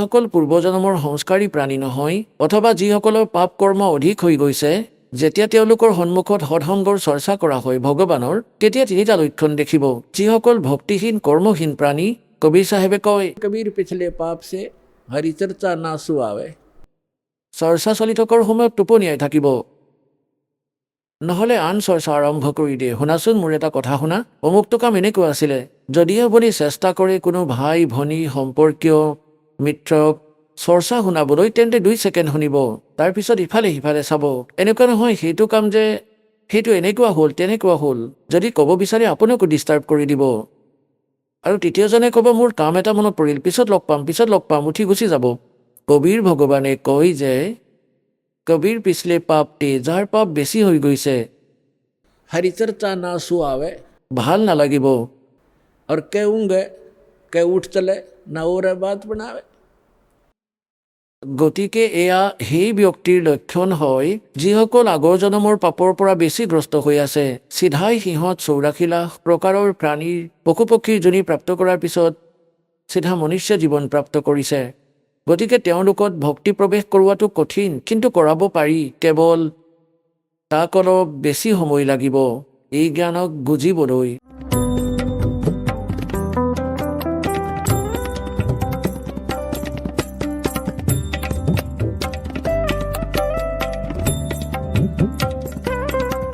যিসকল পূৰ্বজন্মৰ সংস্কাৰী প্ৰাণী নহয় অথবা যিসকলৰ পাপ কৰ্ম অধিক হৈ গৈছে, যেতিয়া তেওঁলোকৰ সন্মুখত সৎসংগৰ চৰ্চা কৰা হয় ভগৱানৰ, তেতিয়া তিনিটা লক্ষণ দেখিব। যিসকল ভক্তিহীন কৰ্মহীন প্ৰাণী, কবিৰ চাহেবে কয়, कबीर पिछले पाप से हरि चर्चा ना सुआवे। চৰ্চা চলি থকাৰ সময়ত টোপনিয়াই থাকিব, নহ'লে আন চৰ্চা আৰম্ভ কৰি দিয়ে। শুনাচোন, মোৰ এটা কথা শুনা। অমুকটো কাম এনেকুৱা আছিলে, যদি আপুনি চেষ্টা কৰে কোনো ভাই ভনী সম্পৰ্কীয় মিত্ৰক চৰ্চা শুনাবলৈ, তেন্তে 2 ছেকেণ্ড শুনিব, তাৰপিছত ইফালে সিফালে চাব। এনেকুৱা নহয় সেইটো কাম যে সেইটো এনেকুৱা হ'ল তেনেকুৱা হ'ল। যদি ক'ব বিচাৰে আপোনাকো ডিষ্টাৰ্ব কৰি দিব, আৰু তৃতীয়জনে ক'ব মোৰ কাম এটা মনত পৰিল, পিছত লগ পাম, উঠি গুচি যাব। কবিৰ ভগৱানে কয় যে কবিৰ পিছলে পাপটি, যাৰ পাপ বেছি হৈ গৈছে, हरि चर्चा ना सुआवे। ভাল নালাগিব। और कहूँगे के उठ चले ना और बात बनावे। গতিকে এয়া সেই ব্যক্তিৰ লক্ষণ হয় যিসকল আগৰ জনমৰ পাপৰ পৰা বেছি গ্ৰস্ত হৈ আছে। চিধাই সিহঁত 84 লাখ প্ৰকাৰৰ প্ৰাণীৰ পশু পক্ষীৰ যোনি প্ৰাপ্ত কৰাৰ পিছত চিধা মনুষ্য জীৱন প্ৰাপ্ত কৰিছে। গতিকে তেওঁলোকত ভক্তি প্ৰৱেশ কৰোৱাটো কঠিন, কিন্তু কৰাব পাৰি, কেৱল তাক অলপ বেছি সময় লাগিব এই জ্ঞানক বুজিবলৈ।